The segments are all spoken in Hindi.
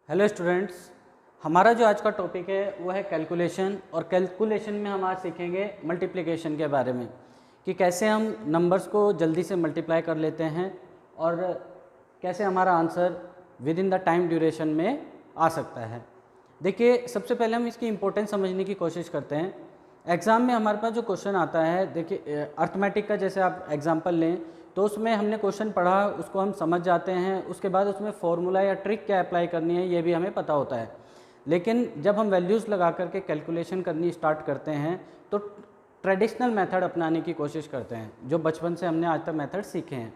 हेलो स्टूडेंट्स, हमारा जो आज का टॉपिक है वो है कैलकुलेशन। और कैलकुलेशन में हम आज सीखेंगे मल्टीप्लिकेशन के बारे में कि कैसे हम नंबर्स को जल्दी से मल्टीप्लाई कर लेते हैं और कैसे हमारा answer with in the time duration में आ सकता है। देखिए, सबसे पहले हम इसकी इम्पोर्टेंस समझने की कोशिश करते हैं। एग्ज़ाम में हमारे पास जो क्वेश्चन आता है, देखिए अर्थमेटिक का जैसे आप एग्जांपल लें तो उसमें हमने क्वेश्चन पढ़ा, उसको हम समझ जाते हैं, उसके बाद उसमें फॉर्मूला या ट्रिक क्या अप्लाई करनी है ये भी हमें पता होता है। लेकिन जब हम वैल्यूज़ लगा करके कैलकुलेशन करनी स्टार्ट करते हैं तो ट्रेडिशनल मेथड अपनाने की कोशिश करते हैं, जो बचपन से हमने आज तक मेथड सीखे हैं।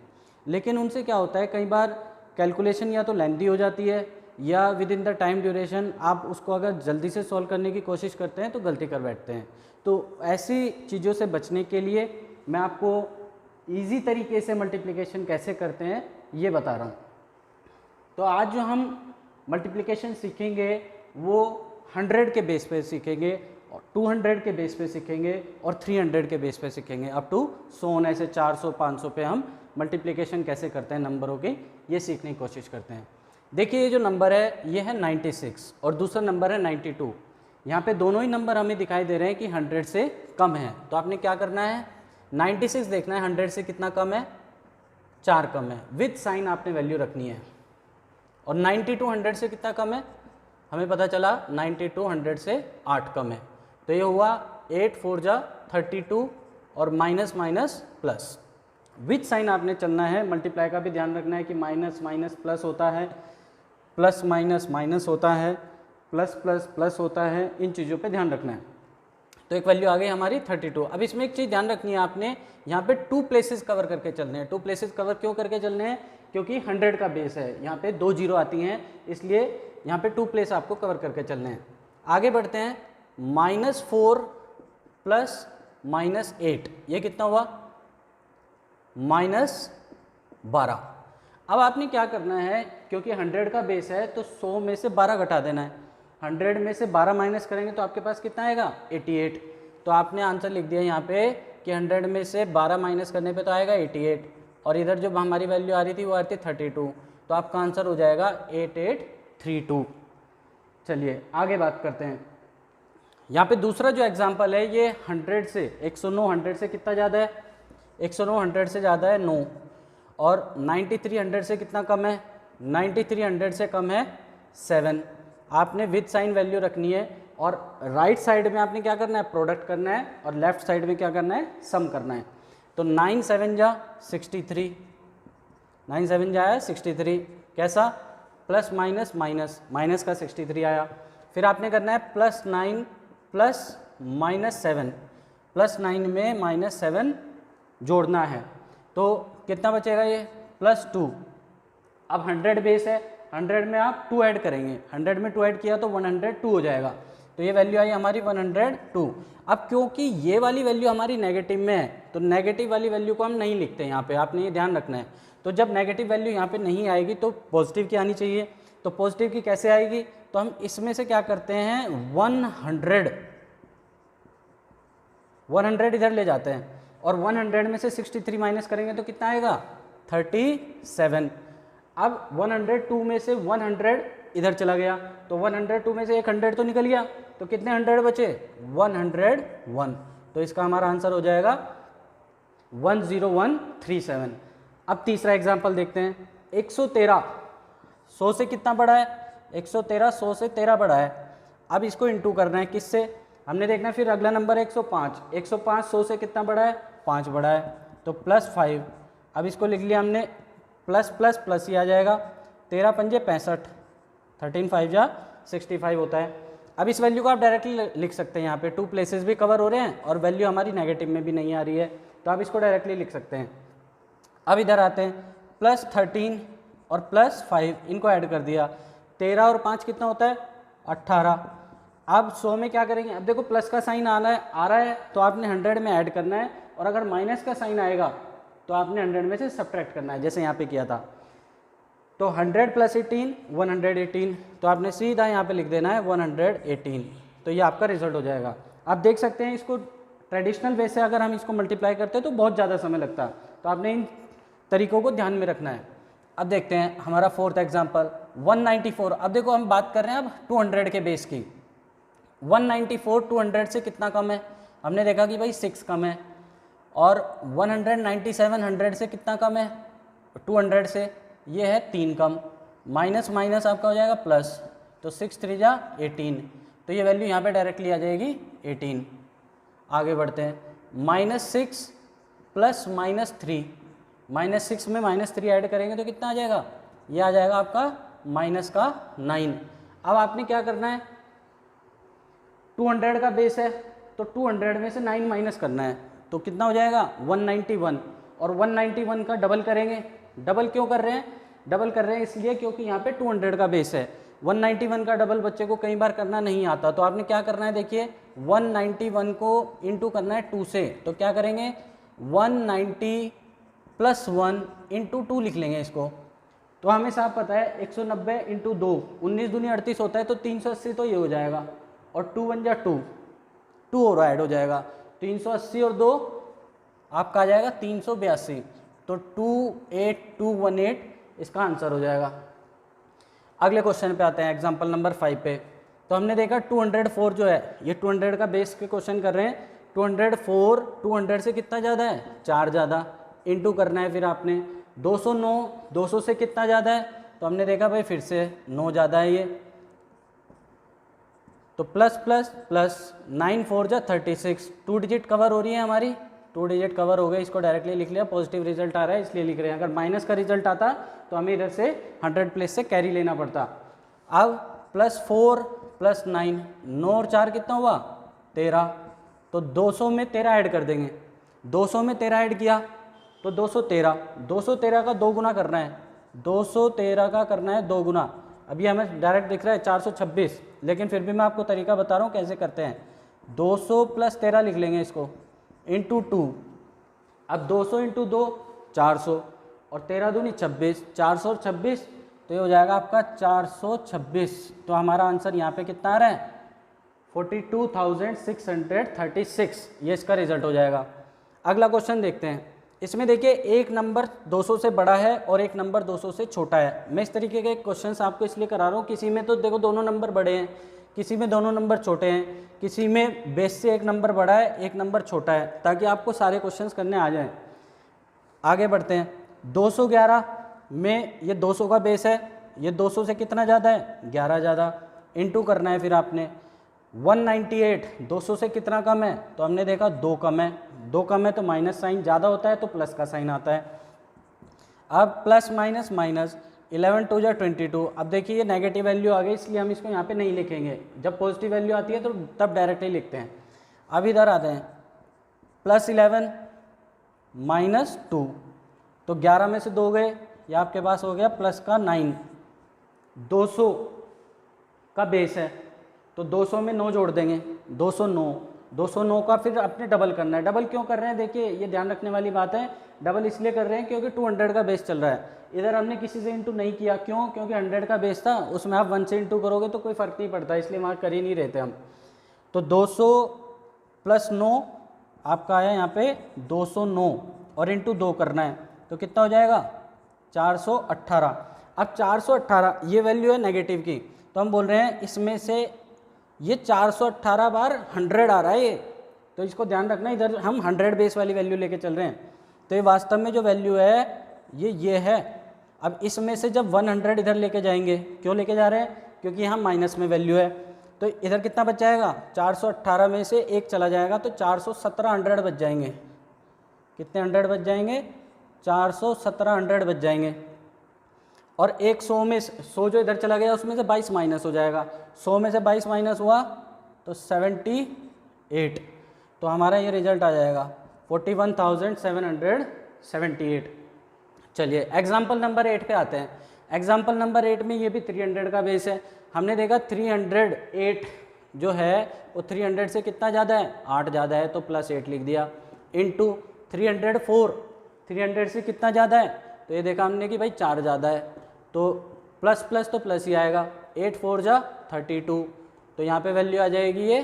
लेकिन उनसे क्या होता है, कई बार कैलकुलेशन या तो लेंथी हो जाती है या with in the time duration आप उसको अगर जल्दी से सॉल्व करने की कोशिश करते हैं तो गलती कर बैठते हैं। तो ऐसी चीज़ों से बचने के लिए मैं आपको ईजी तरीके से मल्टीप्लिकेशन कैसे करते हैं ये बता रहा हूँ। तो आज जो हम मल्टीप्लिकेशन सीखेंगे वो 100 के बेस पे सीखेंगे, और 200 के बेस पे सीखेंगे और 300 के बेस पे सीखेंगे, अप टू 100 ऐसे 400 500 पे हम मल्टीप्लिकेशन कैसे करते हैं नंबरों की ये सीखने की कोशिश करते हैं। देखिए, ये जो नंबर है ये है 96 और दूसरा नंबर है 92। यहाँ पे दोनों ही नंबर हमें दिखाई दे रहे हैं कि 100 से कम है। तो आपने क्या करना है, 96 देखना है 100 से कितना कम है, 4 कम है, विथ साइन आपने वैल्यू रखनी है। और 92 100 से कितना कम है, हमें पता चला 92 100 से 8 कम है। तो ये हुआ 8 4 जा 32 और minus minus plus, with sign आपने चलना है। मल्टीप्लाई का भी ध्यान रखना है कि माइनस माइनस प्लस होता है, प्लस माइनस माइनस होता है, प्लस प्लस प्लस होता है, इन चीज़ों पे ध्यान रखना है। तो एक वैल्यू आ गई हमारी 32। अब इसमें एक चीज़ ध्यान रखनी है आपने, यहाँ पे 2 प्लेसेस कवर करके चलने हैं। 2 प्लेसेस कवर क्यों करके चलने हैं, क्योंकि 100 का बेस है, यहाँ पे 2 जीरो आती हैं, इसलिए यहाँ पे 2 प्लेस आपको कवर करके चलने हैं। आगे बढ़ते हैं, -4 प्लस -8 ये कितना हुआ, -12। अब आपने क्या करना है, क्योंकि 100 का बेस है तो 100 में से 12 घटा देना है। 100 में से 12 माइनस करेंगे तो आपके पास कितना आएगा, 88। तो आपने आंसर लिख दिया यहाँ पे कि 100 में से 12 माइनस करने पे तो आएगा 88, और इधर जो हमारी वैल्यू आ रही थी वो आ रही थी 32, तो आपका आंसर हो जाएगा 8832। चलिए आगे बात करते हैं। यहाँ पे दूसरा जो एग्जाम्पल है ये 100 से 109 100 से कितना ज़्यादा है, 109 100 से ज़्यादा है 9, और 93 100 से कितना कम है, 93 100 से कम है 7। आपने विथ साइन वैल्यू रखनी है, और राइट साइड में आपने क्या करना है, प्रोडक्ट करना है, और लेफ्ट साइड में क्या करना है, सम करना है। तो 9 7 जा 63, 9 7 जा है 63, कैसा, प्लस माइनस माइनस, माइनस का 63 आया। फिर आपने करना है +9 प्लस -7, +9 में -7 जोड़ना है, तो कितना बचेगा ये, +2। अब 100 बेस है, 100 में आप 2 ऐड करेंगे, 100 में 2 ऐड किया तो 102 हो जाएगा। तो ये वैल्यू आई हमारी 102। अब क्योंकि ये वाली वैल्यू हमारी नेगेटिव में है तो नेगेटिव वाली वैल्यू को हम नहीं लिखते यहाँ पे, आपने ये ध्यान रखना है। तो जब नेगेटिव वैल्यू यहाँ पे नहीं आएगी तो पॉजिटिव की आनी चाहिए। तो पॉजिटिव की कैसे आएगी, तो हम इसमें से क्या करते हैं, 100 इधर ले जाते हैं, और 100 में से 63 माइनस करेंगे तो कितना आएगा, 37। अब 102 में से 100 इधर चला गया, तो 102 में से एक 100 तो निकल गया, तो कितने 100 बचे, 101। तो इसका हमारा आंसर हो जाएगा 10137। अब तीसरा एग्जांपल देखते हैं। 113 100 से कितना बड़ा है, 113 100 से 13 बड़ा है। अब इसको इंटू करना है किससे, हमने देखना है। फिर अगला नंबर है 105, 105 100 से कितना बड़ा है, 5 बड़ा है, तो +5। अब इसको लिख लिया हमने, प्लस प्लस प्लस ही आ जाएगा, 13 पंजे 65, 13 5 जा 65 होता है। अब इस वैल्यू को आप डायरेक्टली लिख सकते हैं, यहाँ पे 2 प्लेसेस भी कवर हो रहे हैं और वैल्यू हमारी नेगेटिव में भी नहीं आ रही है, तो आप इसको डायरेक्टली लिख सकते हैं। अब इधर आते हैं, +13 और +5 इनको ऐड कर दिया, 13 और 5 कितना होता है, 18। अब 100 में क्या करेंगे, अब देखो प्लस का साइन आ रहा है तो आपने 100 में ऐड करना है, और अगर माइनस का साइन आएगा तो आपने 100 में से सब्ट्रैक्ट करना है, जैसे यहाँ पे किया था। तो 100 + 18 118, तो आपने सीधा यहाँ पे लिख देना है 118, तो ये आपका रिजल्ट हो जाएगा। आप देख सकते हैं इसको ट्रेडिशनल वे से अगर हम इसको मल्टीप्लाई करते हैं तो बहुत ज़्यादा समय लगता है, तो आपने इन तरीकों को ध्यान में रखना है। अब देखते हैं हमारा फोर्थ एग्जांपल 194। अब देखो हम बात कर रहे हैं अब 200 के बेस की। 194 200 से कितना कम है, हमने देखा कि भाई 6 कम है। और 197 100 से कितना कम है, 200 से, ये है 3 कम। माइनस माइनस आपका हो जाएगा प्लस, तो 6 3 जा 18, तो ये वैल्यू यहाँ पे डायरेक्टली आ जाएगी 18। आगे बढ़ते हैं, -6 प्लस -3, -6 में -3 ऐड करेंगे तो कितना आ जाएगा, ये आ जाएगा आपका माइनस का 9। अब आपने क्या करना है, 200 का बेस है तो 200 में से 9 माइनस करना है, तो कितना हो जाएगा 191। और 191 का डबल करेंगे। डबल क्यों कर रहे हैं, डबल कर रहे हैं इसलिए क्योंकि यहाँ पे 200 का बेस है। 191 का डबल बच्चे को कई बार करना नहीं आता, तो आपने क्या करना है, देखिए 191 को इंटू करना है 2 से, तो क्या करेंगे 190 प्लस 1 इंटू 2 लिख लेंगे इसको। तो हमें साफ पता है 190 इंटू 2, 19 दूनी 38 होता है, तो 380 तो ये हो जाएगा, और 2 1 जा 2 और ऐड हो जाएगा, 380 और 2 आपका आ जाएगा 382, तो 28218 इसका आंसर हो जाएगा। अगले क्वेश्चन पे आते हैं, एग्जांपल नंबर 5 पे। तो हमने देखा 204 जो है, ये 200 का बेस के क्वेश्चन कर रहे हैं। 204 200 से कितना ज़्यादा है, 4 ज़्यादा, इंटू करना है फिर आपने। 209 200 से कितना ज़्यादा है, तो हमने देखा भाई फिर से 9 ज़्यादा है ये, तो प्लस प्लस प्लस 9 4 जा 36, 2 डिजिट कवर हो रही है हमारी, 2 डिजिट कवर हो गए, इसको डायरेक्टली लिख लिया। पॉजिटिव रिजल्ट आ रहा है इसलिए लिख रहे हैं, अगर माइनस का रिजल्ट आता तो हमें इधर से 100 प्लेस से कैरी लेना पड़ता। अब +4 + 9, 9 और 4 कितना हुआ 13, तो 200 में 13 ऐड कर देंगे। 200 में 13 ऐड किया तो 213, 213 का 2 गुना करना है, 213 का करना है 2 गुना। अभी हमें डायरेक्ट दिख रहा है 426, लेकिन फिर भी मैं आपको तरीका बता रहा हूँ कैसे करते हैं। 200 + 13 लिख लेंगे इसको, इंटू 2। अब 200 इंटू 2 400, और 13 दूनी 26, 400 और 26, तो ये हो जाएगा आपका 426। तो हमारा आंसर यहाँ पे कितना आ रहा है 42,636, ये इसका रिजल्ट हो जाएगा। अगला क्वेश्चन देखते हैं। इसमें देखिए एक नंबर 200 से बड़ा है और एक नंबर 200 से छोटा है। मैं इस तरीके के क्वेश्चंस आपको इसलिए करा रहा हूँ, किसी में तो देखो दोनों नंबर बड़े हैं, किसी में दोनों नंबर छोटे हैं, किसी में बेस से एक नंबर बड़ा है एक नंबर छोटा है, ताकि आपको सारे क्वेश्चंस करने आ जाएं। आगे बढ़ते हैं। 211 में ये 200 का बेस है, ये 200 से कितना ज़्यादा है 11 ज़्यादा, इंटू करना है फिर आपने। 198 200 से कितना कम है, तो हमने देखा 2 कम है, 2 कम है तो माइनस साइन ज़्यादा होता है तो प्लस का साइन आता है। अब प्लस माइनस माइनस, 11 2 जा 22। अब देखिए ये नेगेटिव वैल्यू आ गई इसलिए हम इसको यहाँ पे नहीं लिखेंगे, जब पॉजिटिव वैल्यू आती है तो तब डायरेक्टली लिखते हैं। अब इधर आते हैं, +11 -2, तो 11 में से 2 गए, ये आपके पास हो गया प्लस का 9। 200 का बेस है तो 200 में 9 जोड़ देंगे, 209। 209 का फिर अपने डबल करना है। डबल क्यों कर रहे हैं, देखिए ये ध्यान रखने वाली बात है, डबल इसलिए कर रहे हैं क्योंकि 200 का बेस चल रहा है। इधर हमने किसी से इंटू नहीं किया, क्यों, क्योंकि 100 का बेस था, उसमें आप 1 से इंटू करोगे तो कोई फ़र्क नहीं पड़ता, इसलिए वहाँ कर ही नहीं रहते हम। तो 200 + 9 आपका आया यहाँ पे 209, और इंटू 2 करना है तो कितना हो जाएगा 418। अब 418 ये वैल्यू है नेगेटिव की, तो हम बोल रहे हैं इसमें से ये 418 बार 100 आ रहा है ये, तो इसको ध्यान रखना, इधर हम 100 बेस वाली वैल्यू लेके चल रहे हैं, तो ये वास्तव में जो वैल्यू है ये है। अब इसमें से जब 100 इधर लेके जाएंगे, क्यों लेके जा रहे हैं, क्योंकि यहाँ माइनस में वैल्यू है, तो इधर कितना बच जाएगा 418 में से 1 चला जाएगा तो 417 100 बच जाएंगे। कितने 100 बच जाएंगे, 417 100 बच जाएंगे। और एक 100 में 100 जो इधर चला गया उसमें से 22 माइनस हो जाएगा, 100 में से 22 माइनस हुआ तो 78, तो हमारा ये रिजल्ट आ जाएगा 41,778। चलिए एग्जाम्पल नंबर 8 पे आते हैं। एग्जाम्पल नंबर 8 में ये भी 300 का बेस है। हमने देखा 308 जो है वो 300 से कितना ज़्यादा है 8 ज़्यादा है, तो +8 लिख दिया, इंटू 304 300 से कितना ज़्यादा है, तो ये देखा हमने कि भाई 4 ज़्यादा है, तो प्लस प्लस तो प्लस ही आएगा, 8 4 जा 32, तो यहाँ पे वैल्यू आ जाएगी ये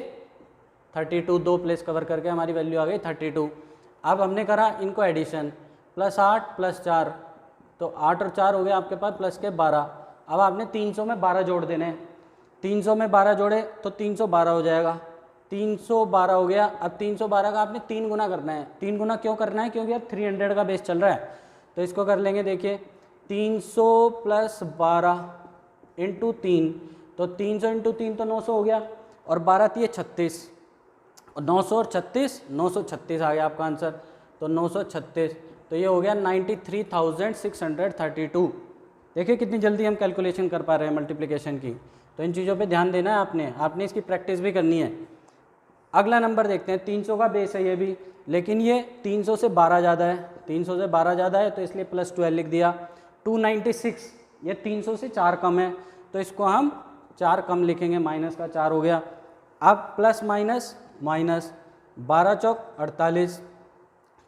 32, 2 प्लेस कवर करके हमारी वैल्यू आ गई 32। अब हमने करा इनको एडिशन, +8 + 4 तो 8 और 4 हो गया आपके पास प्लस के 12। अब आपने 300 में 12 जोड़ देने हैं, 300 में 12 जोड़े तो 312 हो जाएगा, 312 हो गया। अब 312 का आपने 3 गुना करना है। 3 गुना क्यों करना है? क्योंकि अब 300 का बेस चल रहा है, तो इसको कर लेंगे। देखिए 300 प्लस 12 इंटू 3, तो 300 इंटू 3 तो 900 हो गया, और 12 थी 36, और 900 और 36, 936 आ गया आपका आंसर। तो 936, तो ये हो गया 93,632। देखिए कितनी जल्दी हम कैलकुलेशन कर पा रहे हैं मल्टीप्लिकेशन की। तो इन चीज़ों पे ध्यान देना है आपने इसकी प्रैक्टिस भी करनी है। अगला नंबर देखते हैं, 300 का बेस है ये भी, लेकिन ये 300 से 12 ज़्यादा है, 300 से 12 ज़्यादा है तो इसलिए प्लस 12 लिख दिया। 296, ये 300 से 4 कम है, तो इसको हम 4 कम लिखेंगे, माइनस का 4 हो गया। अब प्लस माइनस माइनस, 12 चौक 48,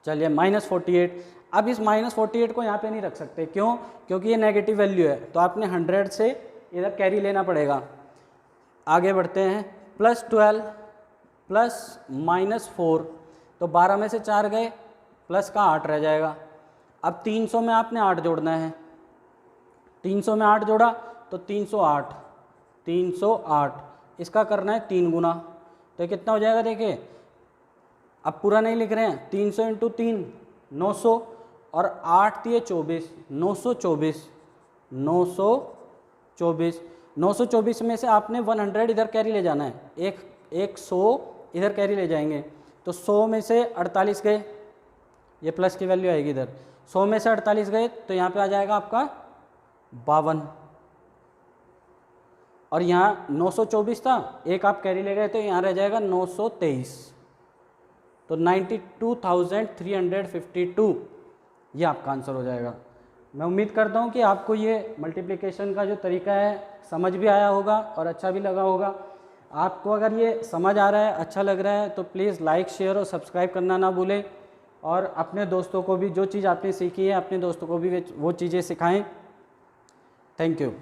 चलिए -48। अब इस -48 को यहाँ पे नहीं रख सकते, क्यों? क्योंकि ये नेगेटिव वैल्यू है, तो आपने 100 से इधर कैरी लेना पड़ेगा। आगे बढ़ते हैं, +12 प्लस -4, तो 12 में से 4 गए, प्लस का 8 रह जाएगा। अब 300 में आपने 8 जोड़ना है, 300 में 8 जोड़ा तो 308, 308 इसका करना है 3 गुना, तो कितना हो जाएगा? देखिए अब पूरा नहीं लिख रहे हैं, 300 इंटू 3 900, और 8 दिए 24, 924, 924, 924 में से आपने 100 इधर कैरी ले जाना है, एक 100 इधर कैरी ले जाएंगे, तो 100 में से 48 गए, ये प्लस की वैल्यू आएगी इधर, 100 में से 48 गए तो यहाँ पे आ जाएगा आपका 52, और यहाँ 924 था, एक आप कैरी ले गए तो यहाँ रह जाएगा 923, तो 92,352 ये आपका आंसर हो जाएगा। मैं उम्मीद करता हूँ कि आपको ये मल्टीप्लिकेशन का जो तरीका है समझ भी आया होगा और अच्छा भी लगा होगा। आपको अगर ये समझ आ रहा है, अच्छा लग रहा है, तो प्लीज़ लाइक, शेयर और सब्सक्राइब करना ना भूलें, और अपने दोस्तों को भी जो चीज़ आपने सीखी है अपने दोस्तों को भी वो चीज़ें सिखाएं। Thank you.